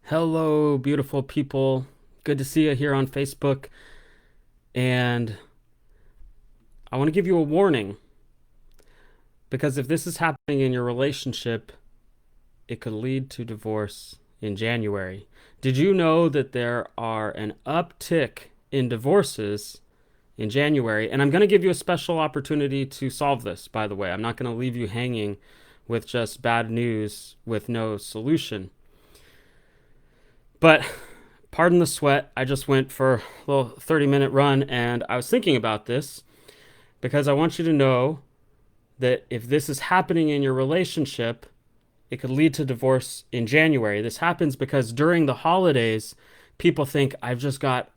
Hello, beautiful people. Good to see you here on Facebook. And I want to give you a warning because if this is happening in your relationship, it could lead to divorce in January. Did you know that there are an uptick in divorces in January? And I'm going to give you a special opportunity to solve this, by the way. I'm not going to leave you hanging with just bad news with no solution. But pardon the sweat. I just went for a little 30-minute run and I was thinking about this because I want you to know that if this is happening in your relationship, it could lead to divorce in January. This happens because during the holidays, people think I've got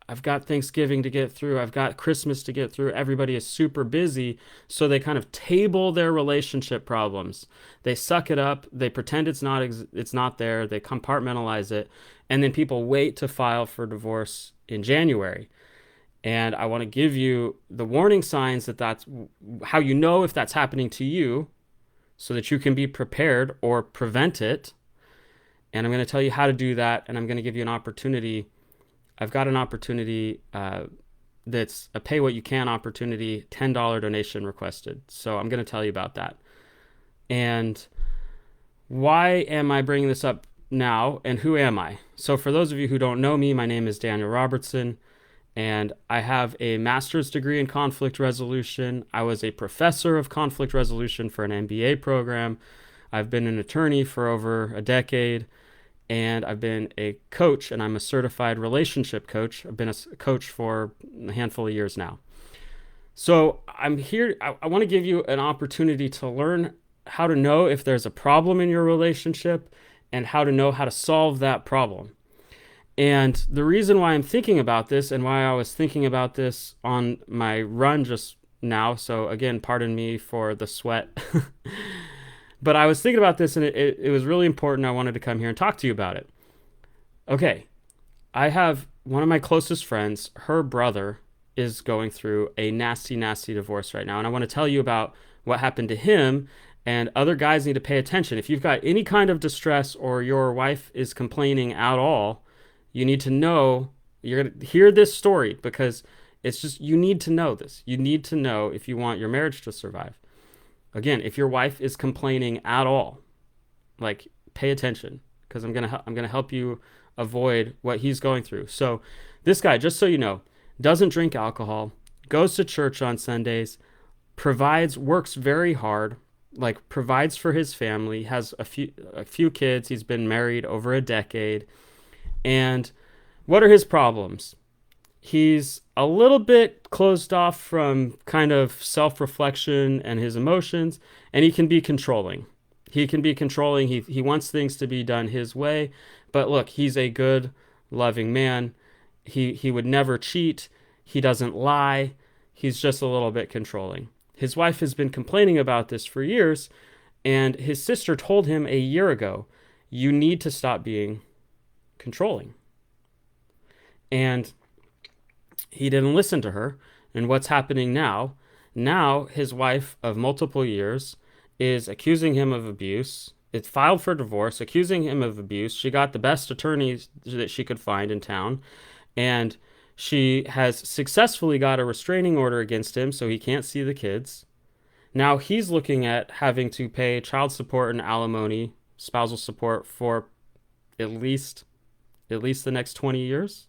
Thanksgiving to get through, I've got Christmas to get through. Everybody is super busy, so they kind of table their relationship problems. They suck it up, they pretend it's not there, they compartmentalize it, and then people wait to file for divorce in January. And I want to give you the warning signs that's how you know if that's happening to you so that you can be prepared or prevent it. And I'm going to tell you how to do that. And I'm going to give you an opportunity. I've got an opportunity that's a pay what you can opportunity, $10 donation requested. So I'm going to tell you about that. And why am I bringing this up now? And who am I? So for those of you who don't know me, my name is Daniel Robertson. And I have a master's degree in conflict resolution. I was a professor of conflict resolution for an MBA program. I've been an attorney for over a decade, and I've been a coach, and I'm a certified relationship coach. I've been a coach for a handful of years now. So I'm here. I want to give you an opportunity to learn how to know if there's a problem in your relationship and how to know how to solve that problem. And the reason why I'm thinking about this and why I was thinking about this on my run just now, so again, pardon me for the sweat, but I was thinking about this and it was really important. I wanted to come here and talk to you about it. Okay, I have one of my closest friends, her brother is going through a nasty, nasty divorce right now. And I want to tell you about what happened to him, and other guys need to pay attention. If you've got any kind of distress or your wife is complaining at all, you need to know, you're going to hear this story because it's just, you need to know this. You need to know if you want your marriage to survive. Again, if your wife is complaining at all, like pay attention because I'm going to help you avoid what he's going through. So, this guy, just so you know, doesn't drink alcohol, goes to church on Sundays, works very hard, like provides for his family, has a few kids, he's been married over a decade. And what are his problems? He's a little bit closed off from kind of self reflection and his emotions, and he can be controlling. He can be controlling. He wants things to be done his way. But look, he's a good, loving man. He would never cheat. He doesn't lie. He's just a little bit controlling. His wife has been complaining about this for years, and his sister told him a year ago, you need to stop being controlling. And he didn't listen to her. And what's happening now? Now his wife of multiple years is accusing him of abuse. It's filed for divorce, accusing him of abuse. She got the best attorneys that she could find in town. And she has successfully got a restraining order against him so he can't see the kids. Now he's looking at having to pay child support and alimony, spousal support for at least the next 20 years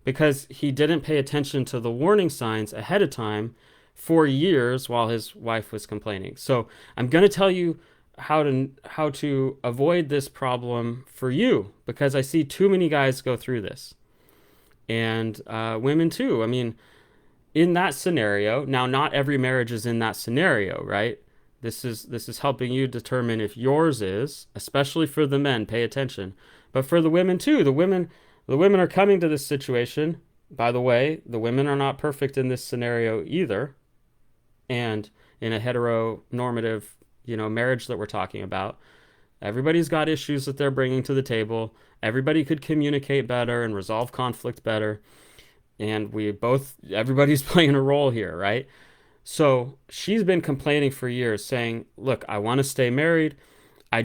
because he didn't pay attention to the warning signs ahead of time for years while his wife was complaining. So I'm going to tell you how to avoid this problem for you because I see too many guys go through this, and women too. I mean, in that scenario, now not every marriage is in that scenario, right? This is helping you determine if yours is, especially for the men, pay attention. But for the women too, the women are coming to this situation. By the way, the women are not perfect in this scenario either. And in a heteronormative, marriage that we're talking about, everybody's got issues that they're bringing to the table. Everybody could communicate better and resolve conflict better. And everybody's playing a role here, right? So she's been complaining for years saying, look, I want to stay married. I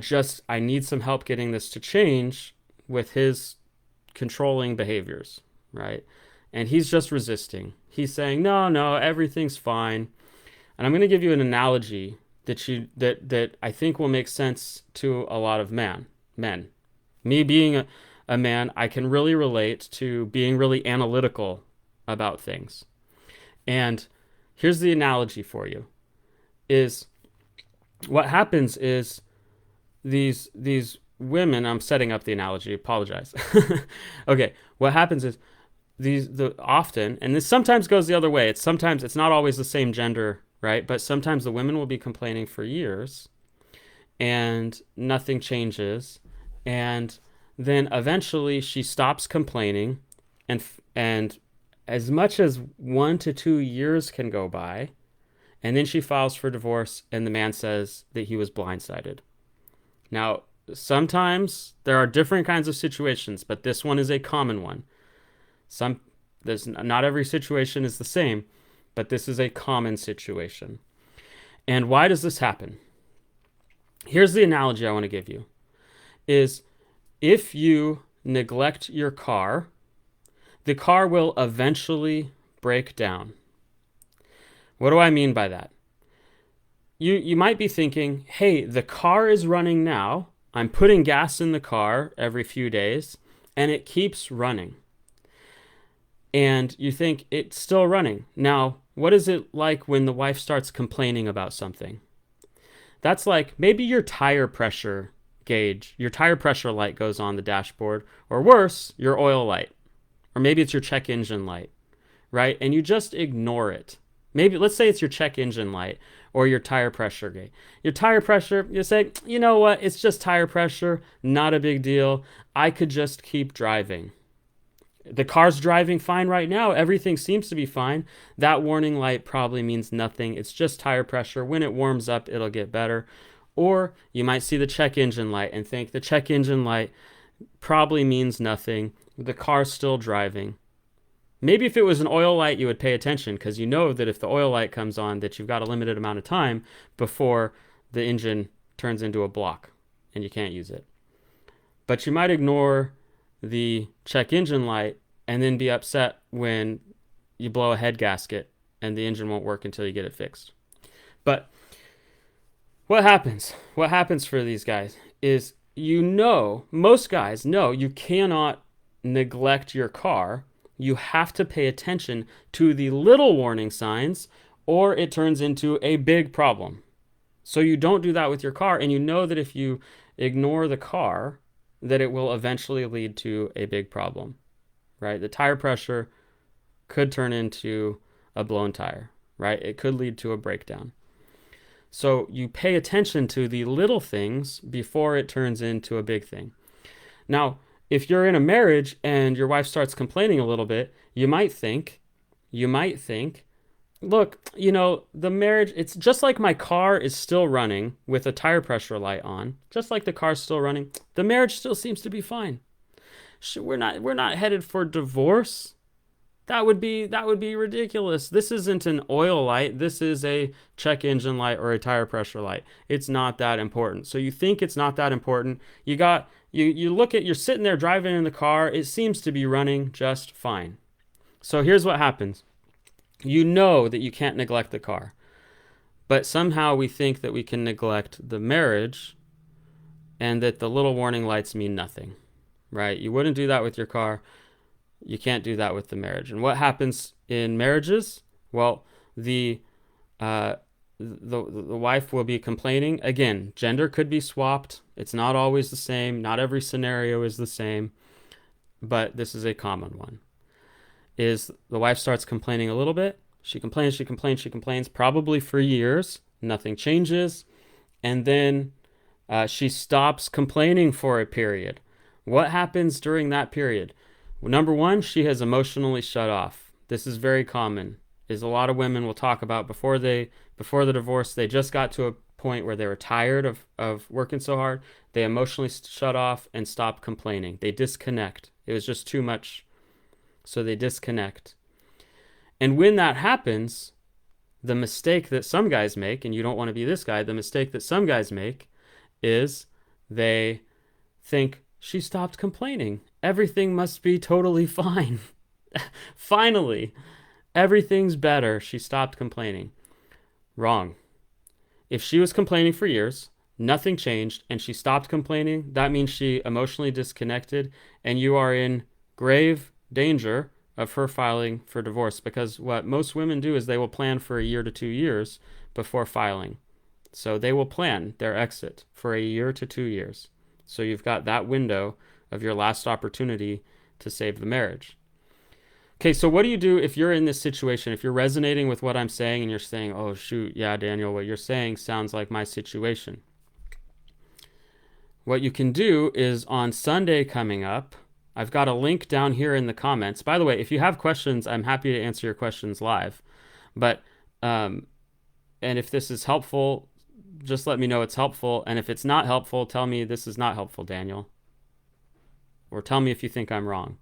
need some help getting this to change. with his controlling behaviors, right? And he's just resisting. He's saying, "No, no, everything's fine." And I'm going to give you an analogy that I think will make sense to a lot of men. Me being a man, I can really relate to being really analytical about things. And here's the analogy for you is what happens is these women, I'm setting up the analogy, apologize. Okay, what happens is the often, and this sometimes goes the other way. It's not always the same gender, right? But sometimes the women will be complaining for years and nothing changes, and then eventually she stops complaining, and as much as 1 to 2 years can go by, and then she files for divorce, and the man says that he was blindsided. Now, sometimes there are different kinds of situations, but this one is a common one. There's not every situation is the same, but this is a common situation. And why does this happen? Here's the analogy I want to give you is if you neglect your car, the car will eventually break down. What do I mean by that? You might be thinking, hey, the car is running now. I'm putting gas in the car every few days, and it keeps running. And you think it's still running. Now, what is it like when the wife starts complaining about something? That's like maybe your tire pressure gauge, your tire pressure light goes on the dashboard, or worse, your oil light, or maybe it's your check engine light, right? And you just ignore it. Maybe let's say it's your check engine light or your tire pressure gauge. Your tire pressure, you say, you know what? It's just tire pressure, not a big deal. I could just keep driving. The car's driving fine right now. Everything seems to be fine. That warning light probably means nothing. It's just tire pressure. When it warms up, it'll get better. Or you might see the check engine light and think the check engine light probably means nothing. The car's still driving. Maybe if it was an oil light, you would pay attention because you know that if the oil light comes on, that you've got a limited amount of time before the engine turns into a block and you can't use it. But you might ignore the check engine light and then be upset when you blow a head gasket and the engine won't work until you get it fixed. But what happens? What happens for these guys is most guys know you cannot neglect your car. You have to pay attention to the little warning signs or it turns into a big problem. So you don't do that with your car, and you know that if you ignore the car, that it will eventually lead to a big problem, right? The tire pressure could turn into a blown tire, right? It could lead to a breakdown. So you pay attention to the little things before it turns into a big thing. Now, if you're in a marriage and your wife starts complaining a little bit, you might think, look, the marriage, it's just like my car is still running with a tire pressure light on, just like the car's still running. The marriage still seems to be fine. We're not headed for divorce. That would be ridiculous. This isn't an oil light. This is a check engine light or a tire pressure light. It's not that important. So you think it's not that important. You're sitting there driving in the car. It seems to be running just fine. So here's what happens. You know that you can't neglect the car, but somehow we think that we can neglect the marriage and that the little warning lights mean nothing, right? You wouldn't do that with your car. You can't do that with the marriage. And what happens in marriages? Well, the wife will be complaining. Again, gender could be swapped. It's not always the same. Not every scenario is the same, but this is a common one. Is the wife starts complaining a little bit. She complains, probably for years. Nothing changes. And then she stops complaining for a period. What happens during that period? Well, number one, she has emotionally shut off. This is very common. Is a lot of women will talk about before the divorce, they just got to a point where they were tired of working so hard. They emotionally shut off and stop complaining. They disconnect. It was just too much. So they disconnect. And when that happens, the mistake that some guys make, and you don't want to be this guy, the mistake that some guys make is they think She stopped complaining. Everything must be totally fine. Finally, everything's better. She stopped complaining. Wrong. If she was complaining for years, nothing changed, and she stopped complaining, that means she emotionally disconnected, and you are in grave danger of her filing for divorce, because what most women do is they will plan for a year to 2 years before filing. So they will plan their exit for a year to 2 years. So you've got that window of your last opportunity to save the marriage. Okay, so what do you do if you're in this situation? If you're resonating with what I'm saying and you're saying, oh, shoot, yeah, Daniel, what you're saying sounds like my situation. What you can do is on Sunday coming up, I've got a link down here in the comments. By the way, if you have questions, I'm happy to answer your questions live. But, and if this is helpful, just let me know it's helpful. And if it's not helpful, tell me this is not helpful, Daniel. Or tell me if you think I'm wrong.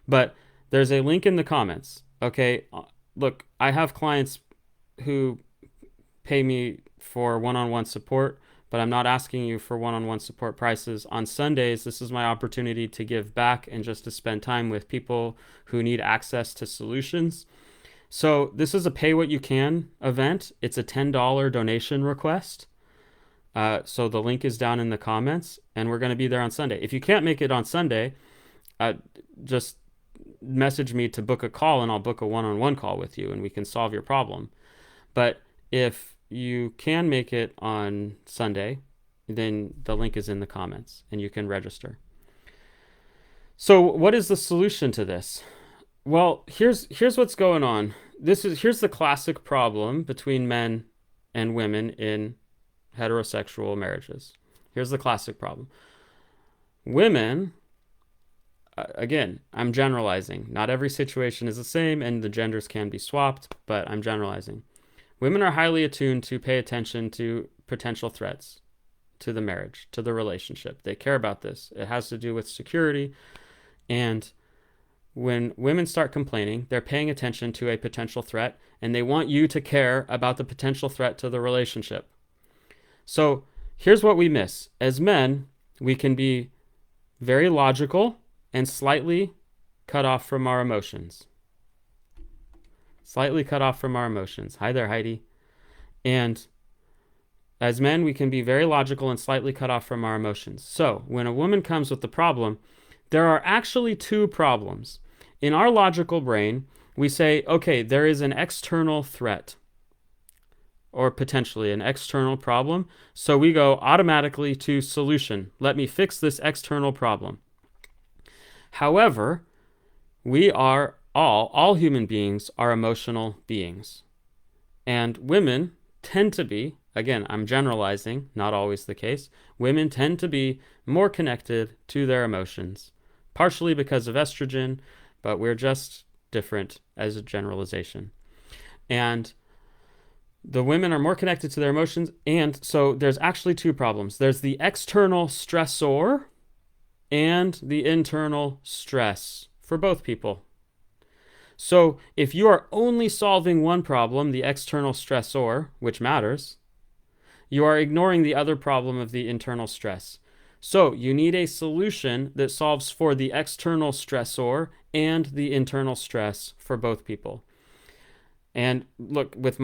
But there's a link in the comments. Okay, look, I have clients who pay me for one-on-one support, but I'm not asking you for one-on-one support prices. On Sundays, this is my opportunity to give back and just to spend time with people who need access to solutions. So this is a pay what you can event. It's a $10 donation request. So the link is down in the comments, and we're going to be there on Sunday. If you can't make it on Sunday, just message me to book a call, and I'll book a one-on-one call with you, and we can solve your problem. But if you can make it on Sunday, then the link is in the comments, and you can register. So what is the solution to this? Well, here's what's going on. Here's the classic problem between men and women in heterosexual marriages. Here's the classic problem. Women, again, I'm generalizing. Not every situation is the same, and the genders can be swapped, but I'm generalizing. Women are highly attuned to pay attention to potential threats to the marriage, to the relationship. They care about this. It has to do with security. And when women start complaining, they're paying attention to a potential threat, and they want you to care about the potential threat to the relationship. So here's what we miss. As men, we can be very logical and slightly cut off from our emotions. Slightly cut off from our emotions. Hi there, Heidi. And as men, we can be very logical and slightly cut off from our emotions. So when a woman comes with the problem, there are actually two problems. In our logical brain, we say, okay, there is an external threat or potentially an external problem. So we go automatically to solution. Let me fix this external problem. However, we are all human beings are emotional beings. And women tend to be, again, I'm generalizing, not always the case, women tend to be more connected to their emotions, partially because of estrogen, but we're just different as a generalization. And the women are more connected to their emotions, and so there's actually two problems. There's the external stressor and the internal stress for both people. So if you are only solving one problem, the external stressor, which matters, you are ignoring the other problem of the internal stress. So you need a solution that solves for the external stressor and the internal stress for both people. And look, with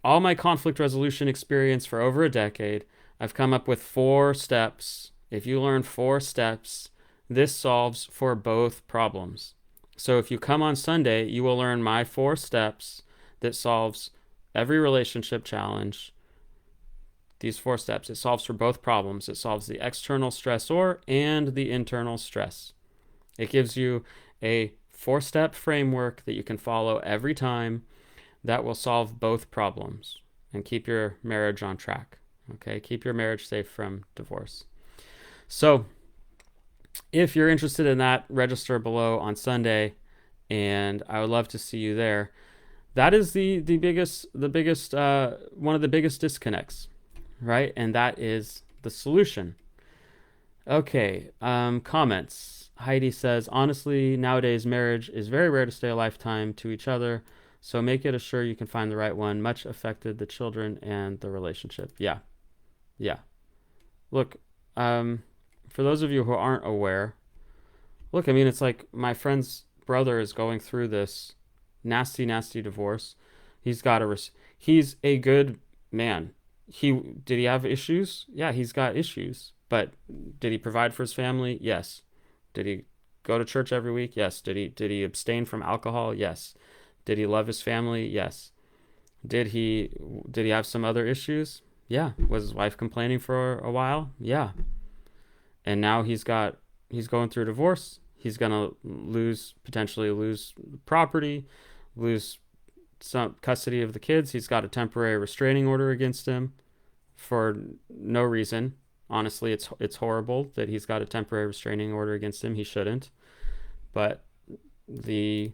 all my conflict resolution experience for over a decade, I've come up with 4 steps. If you learn 4 steps, this solves for both problems. So if you come on Sunday, you will learn my 4 steps that solves every relationship challenge. These 4 steps, it solves for both problems. It solves the external stressor and the internal stress. It gives you a 4-step framework that you can follow every time that will solve both problems and keep your marriage on track. Okay, keep your marriage safe from divorce. So if you're interested in that, register below on Sunday, and I would love to see you there. That is the biggest one of the biggest disconnects, right? And that is the solution. Okay, comments. Heidi says, honestly, nowadays marriage is very rare to stay a lifetime to each other, so make it assure you can find the right one. Much affected the children and the relationship. Yeah. Look, for those of you who aren't aware, look, I mean, it's like my friend's brother is going through this nasty, nasty divorce. He's got a, he's a good man. Did he have issues? Yeah, he's got issues. But did he provide for his family? Yes. Did he go to church every week? Yes. Did he abstain from alcohol? Yes. Did he love his family? Yes. Did he did he have some other issues? Yeah. Was his wife complaining for a while? Yeah. And now he's going through a divorce. He's gonna potentially lose property, lose some custody of the kids. He's got a temporary restraining order against him for no reason. Honestly, it's horrible that he's got a temporary restraining order against him. He shouldn't. But the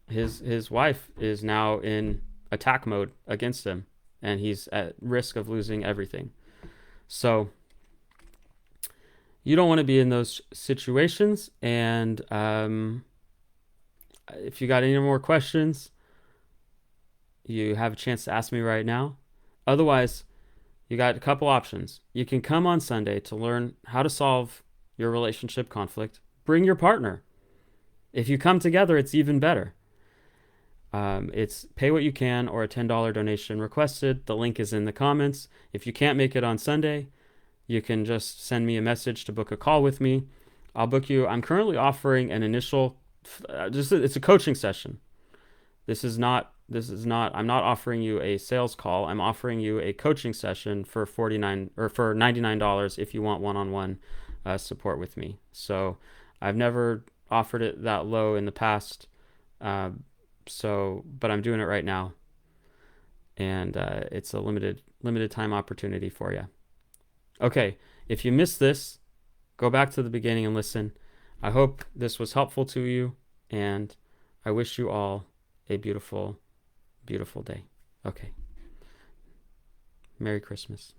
his wife is now in attack mode against him, and he's at risk of losing everything. So you don't want to be in those situations. And if you got any more questions, you have a chance to ask me right now. Otherwise, you got a couple options. You can come on Sunday to learn how to solve your relationship conflict. Bring your partner. If you come together, it's even better. It's pay what you can or a $10 donation requested. The link is in the comments. If you can't make it on Sunday, you can just send me a message to book a call with me. I'll book you. I'm currently offering an initial, it's a coaching session. I'm not offering you a sales call. I'm offering you a coaching session for $99 if you want one-on-one support with me. So I've never offered it that low in the past. But I'm doing it right now. And it's a limited time opportunity for you. Okay, if you missed this, go back to the beginning and listen. I hope this was helpful to you, and I wish you all a beautiful, beautiful day. Okay. Merry Christmas.